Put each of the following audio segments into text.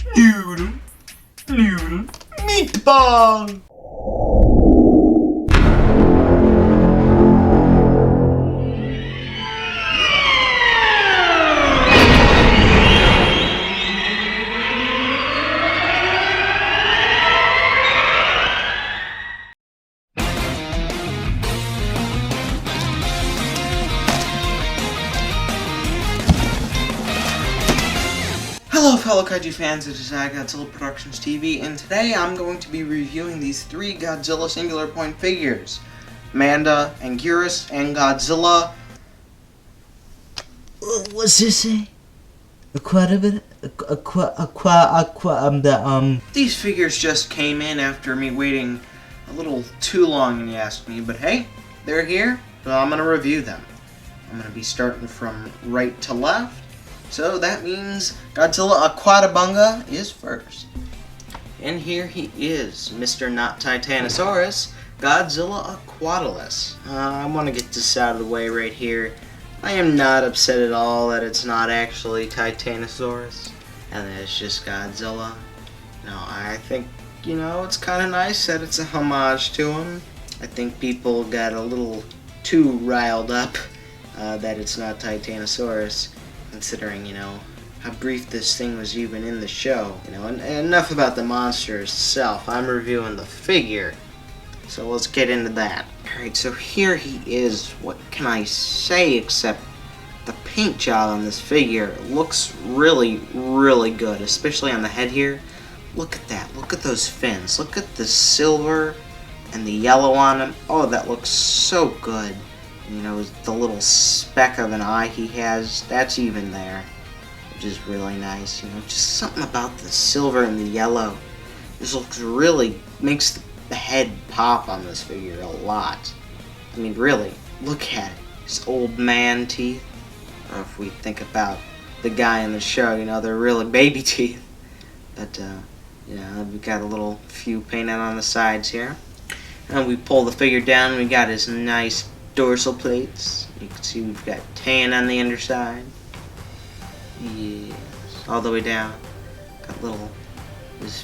Noodle, noodle, meatball. Hello fellow kaiju fans, it is Godzilla Productions TV, and today I'm going to be reviewing these three Godzilla Singular Point figures. Manda, Anguirus, and Godzilla. What's this say? These figures just came in after me waiting a little too long, and you asked me, but hey, they're here, so I'm going to review them. I'm going to be starting from right to left. So that means Godzilla Aquatibunga is first. And here he is, Mr. Not Titanosaurus, Godzilla Aquatilis. I want to get this out of the way right here. I am not upset at all that it's not actually Titanosaurus, and that it's just Godzilla. No, I think, it's kind of nice that it's a homage to him. I think people got a little too riled up that it's not Titanosaurus, considering, how brief this thing was even in the show. And enough about the monster itself. I'm reviewing the figure. So let's get into that. Alright, so here he is. What can I say except the paint job on this figure looks really, really good, especially on the head here. Look at that. Look at those fins. Look at the silver and the yellow on him. Oh, that looks so good. The little speck of an eye he has, that's even there, which is really nice. Just something about the silver and the yellow. This looks really, makes the head pop on this figure a lot. I mean, really, look at it. His old man teeth. Or if we think about the guy in the show, they're really baby teeth. But, we've got a little few painted on the sides here. And we pull the figure down, we got his nice dorsal plates. You can see we've got tan on the underside. Yes, all the way down. Got little, his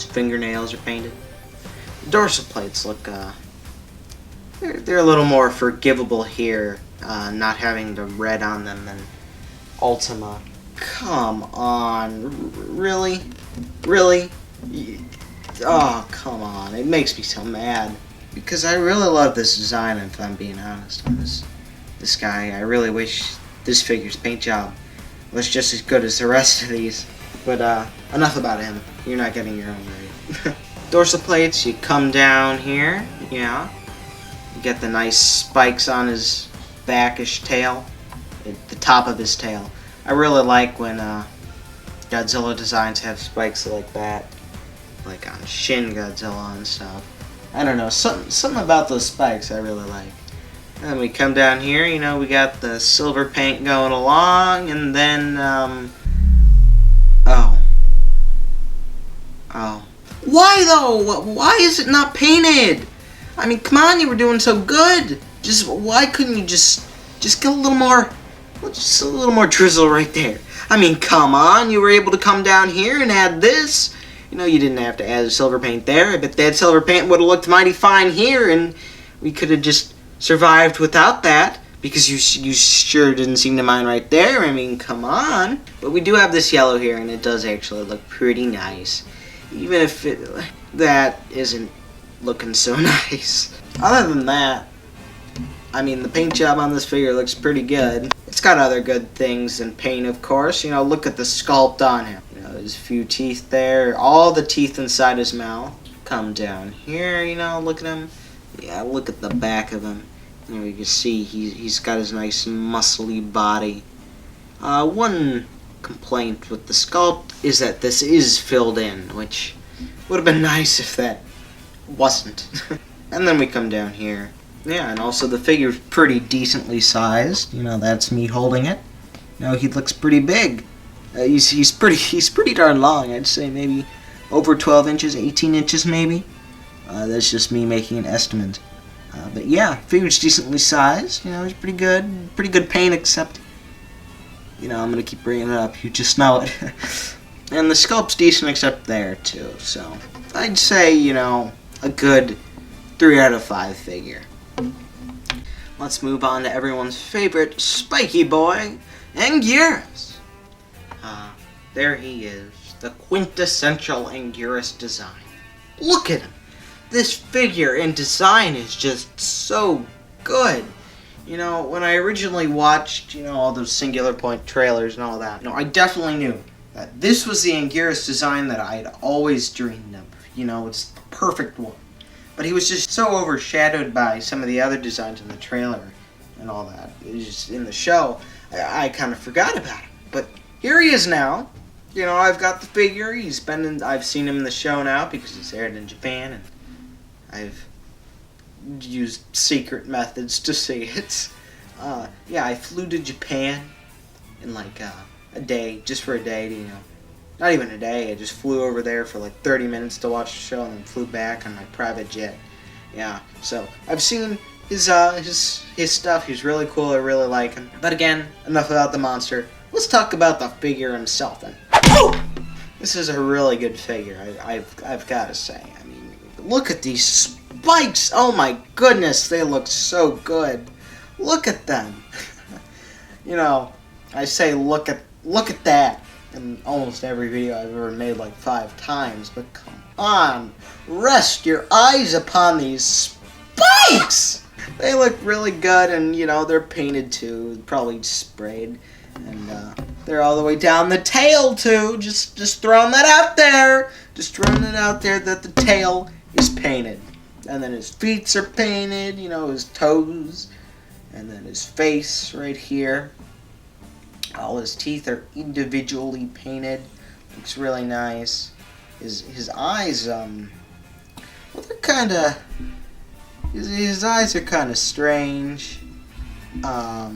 fingernails are painted. The dorsal plates look, they're a little more forgivable here, not having the red on them than Ultima. Come on, really? Really? Oh, come on, it makes me so mad. Because I really love this design, if I'm being honest. This guy, I really wish this figure's paint job was just as good as the rest of these. But enough about him. You're not getting your own right. Dorsal plates, you come down here, yeah. You get the nice spikes on his backish tail, at the top of his tail. I really like when Godzilla designs have spikes like that, like on Shin Godzilla and stuff. I don't know, something about those spikes I really like. And we come down here, we got the silver paint going along, and then, Why though? Why is it not painted? I mean, come on, you were doing so good. Why couldn't you just get a little more, just a little more drizzle right there? I mean, come on, you were able to come down here and add this. You didn't have to add silver paint there. I bet that silver paint would have looked mighty fine here, and we could have just survived without that, because you sure didn't seem to mind right there. I mean, come on. But we do have this yellow here, and it does actually look pretty nice, even if that isn't looking so nice. Other than that, I mean, the paint job on this figure looks pretty good. It's got other good things than paint, of course. Look at the sculpt on him. There's a few teeth there. All the teeth inside his mouth. Come down here, look at him. Yeah, look at the back of him. You can see he's got his nice muscly body. One complaint with the sculpt is that this is filled in, which would have been nice if that wasn't. And then we come down here. Yeah, and also the figure's pretty decently sized. That's me holding it. He looks pretty big. He's pretty darn long. I'd say maybe over 12 inches, 18 inches maybe. That's just me making an estimate. But yeah, figure's decently sized. It's pretty good paint, except I'm gonna keep bringing it up. You just know it. And the sculpt's decent except there, too. So, I'd say, you know, a good 3 out of 5 figure. Let's move on to everyone's favorite spiky boy, Anguirus. There he is, the quintessential Anguirus design. Look at him. This figure in design is just so good. You know, when I originally watched, you know, all those Singular Point trailers and all that, you know, I definitely knew that this was the Anguirus design that I had always dreamed of. You know, it's the perfect one. But he was just so overshadowed by some of the other designs in the trailer and all that. It was just in the show, I kind of forgot about him. But here he is now. You know, I've got the figure. I've seen him in the show now because he's aired in Japan, and I've used secret methods to see it. Yeah, I flew to Japan in like a day, just for a day, you know. Not even a day, I just flew over there for like 30 minutes to watch the show and then flew back on my private jet. Yeah, so I've seen his stuff. He's really cool, I really like him. But again, enough about the monster. Let's talk about the figure himself then. Oh! This is a really good figure, I've got to say. I mean, look at these spikes! Oh my goodness, they look so good. Look at them. You know, I say look at that in almost every video I've ever made like 5 times, but come on, rest your eyes upon these spikes! They look really good, and you know, they're painted too, probably sprayed, and they're all the way down the tail too, just throwing that out there, just throwing it out there that the tail is painted, and then his feet are painted, you know, his toes, and then his face right here. All his teeth are individually painted. Looks really nice. His eyes, well, they're kind of... His eyes are kind of strange. A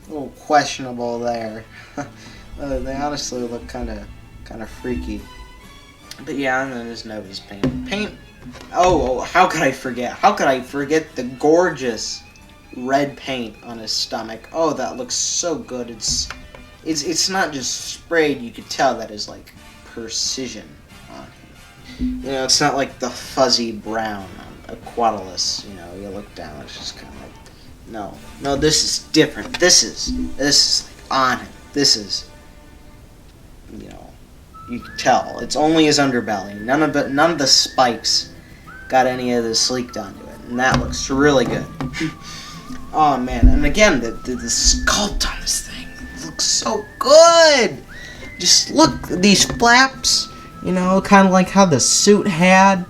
little questionable there. They honestly look kind of freaky. But yeah, and then his nose is painted. Oh, how could I forget? How could I forget the gorgeous red paint on his stomach? Oh, that looks so good. It's not just sprayed. You could tell that is like precision on him. You know, it's not like the fuzzy brown on Aquatilis. You know, you look down, it's just kind of like, no, this is different. This is like on him. This is, you know, you can tell it's only his underbelly. None of the spikes got any of this leaked onto it, and that looks really good. Oh man, and again, the sculpt on this thing looks so good! Just look at these flaps, you know, kind of like how the suit had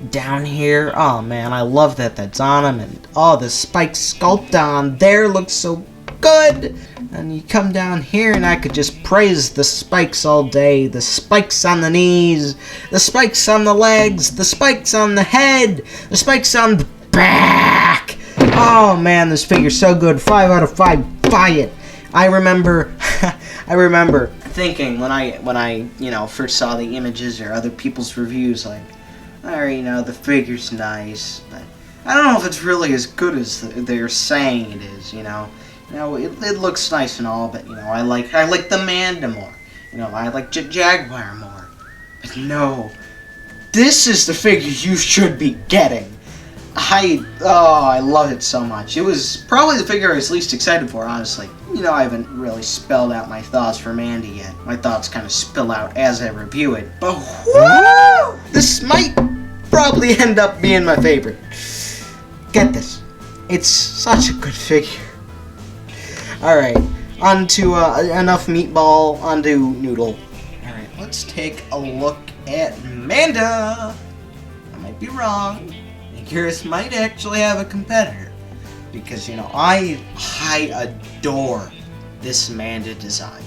down here. Oh man, I love that that's on him, and oh, the spike sculpt on there looks so good! And you come down here and I could just praise the spikes all day. The spikes on the knees, the spikes on the legs, the spikes on the head, the spikes on the back! Oh man, this figure's so good. 5 out of 5. Buy it. I remember thinking when I you know, first saw the images or other people's reviews, like, alright, you know, the figure's nice, but I don't know if it's really as good as they're saying it is, you know. You know, it looks nice and all, but you know, I like the Manda more. You know, I like Jaguar more. But no, this is the figure you should be getting. I love it so much. It was probably the figure I was least excited for, honestly. You know, I haven't really spelled out my thoughts for Manda yet. My thoughts kind of spill out as I review it. But whoo! This might probably end up being my favorite. Get this. It's such a good figure. Alright, on to enough meatball, on to noodle. Alright, let's take a look at Manda. I might be wrong. Anguirus might actually have a competitor, because, you know, I adore this Manda design.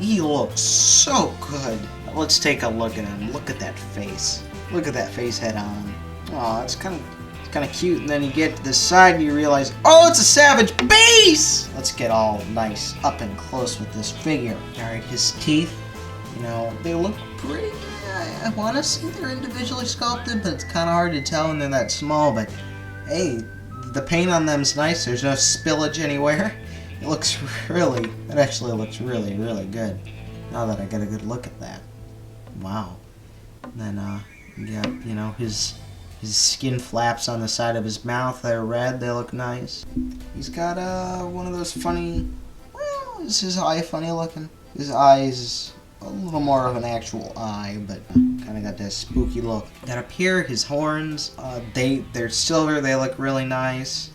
He looks so good. Let's take a look at him. Look at that face. Look at that face head on. Aw, it's kind of cute, and then you get to the side and you realize, oh, it's a savage base! Let's get all nice up and close with this figure. Alright, his teeth, you know, they look pretty. I want to say they're individually sculpted, but it's kind of hard to tell when they're that small. But hey, the paint on them's nice. There's no spillage anywhere. It actually looks really, really good. Now that I get a good look at that. Wow. And then, you got, you know, his skin flaps on the side of his mouth. They're red. They look nice. He's got, one of those funny... Well, is his eye funny looking? His eye is a little more of an actual eye, but kind of got that spooky look. Got up here, his horns. They're silver. They look really nice.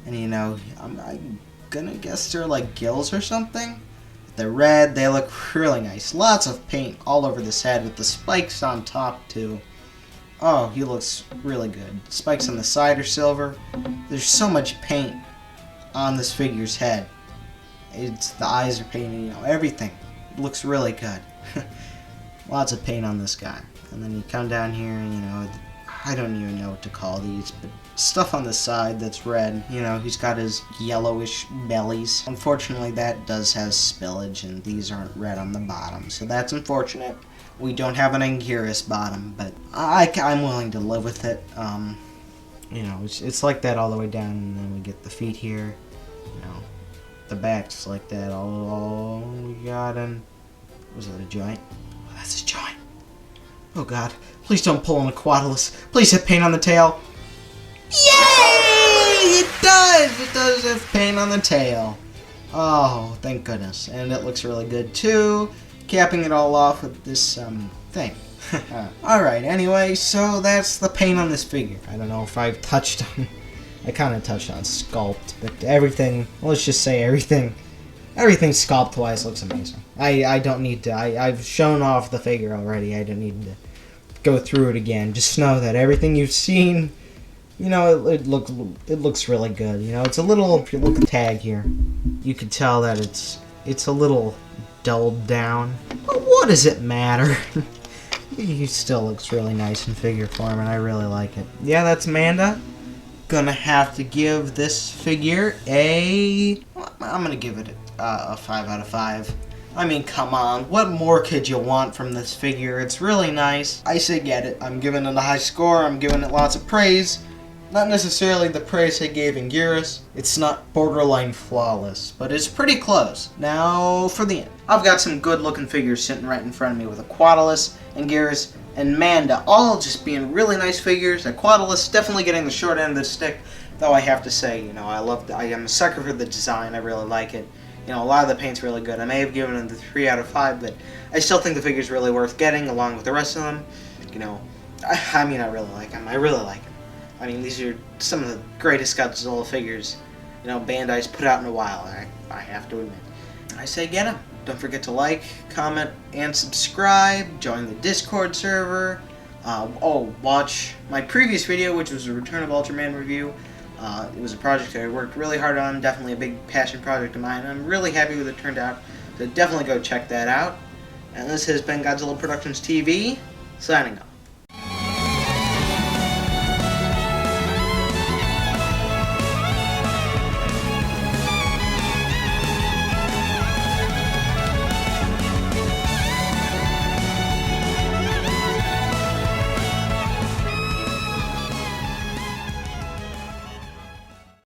And, you know, I'm gonna guess they're like gills or something. They're red, they look really nice. Lots of paint all over this head with the spikes on top too. Oh, he looks really good. Spikes on the side are silver. There's so much paint on this figure's head. The eyes are painted, you know, everything. It looks really good. Lots of paint on this guy. And then you come down here and, you know, I don't even know what to call these, but stuff on the side that's red. You know, he's got his yellowish bellies. Unfortunately, that does have spillage, and these aren't red on the bottom, so that's unfortunate. We don't have an Anguirus bottom, but I'm willing to live with it. You know, it's like that all the way down, and then we get the feet here. You know, the back's like that. Oh, we got an... Was that a joint? Oh, that's a joint. Oh god, please don't pull an Aquatilis. Please have paint on the tail. Yay! It does! It does have paint on the tail. Oh, thank goodness. And it looks really good too. Capping it all off with this thing. Alright, anyway, so that's the paint on this figure. I don't know if I've touched on... I kind of touched on Sculpt, but everything... Let's just say everything Sculpt-wise looks amazing. I don't need to... I've shown off the figure already. I don't need to go through it again. Just know that everything you've seen, you know, it looks really good. You know, it's a little... If you look at the tag here, you can tell that it's a little dulled down. But what does it matter? He still looks really nice in figure form, and I really like it. Yeah, that's Manda. Gonna have to give this figure I'm gonna give it a 5 out of 5. I mean, come on, what more could you want from this figure? It's really nice. I say get it. I'm giving it a high score. I'm giving it lots of praise. Not necessarily the praise I gave Anguirus. It's not borderline flawless, but it's pretty close. Now, for the end. I've got some good-looking figures sitting right in front of me with Aquatilis, Anguirus, and Manda, all just being really nice figures. Aquatilis definitely getting the short end of the stick, though I have to say, you know, I am a sucker for the design. I really like it. You know, a lot of the paint's really good. I may have given it the 3 out of 5, but I still think the figure's really worth getting, along with the rest of them. You know, I mean, I really like them. I really like them. I mean, these are some of the greatest Godzilla figures, you know, Bandai's put out in a while, I have to admit. I say get them. Don't forget to like, comment, and subscribe. Join the Discord server. Watch my previous video, which was a Return of Ultraman review. It was a project I worked really hard on, definitely a big passion project of mine. I'm really happy with it turned out, so definitely go check that out. And this has been Godzilla Productions TV, signing off.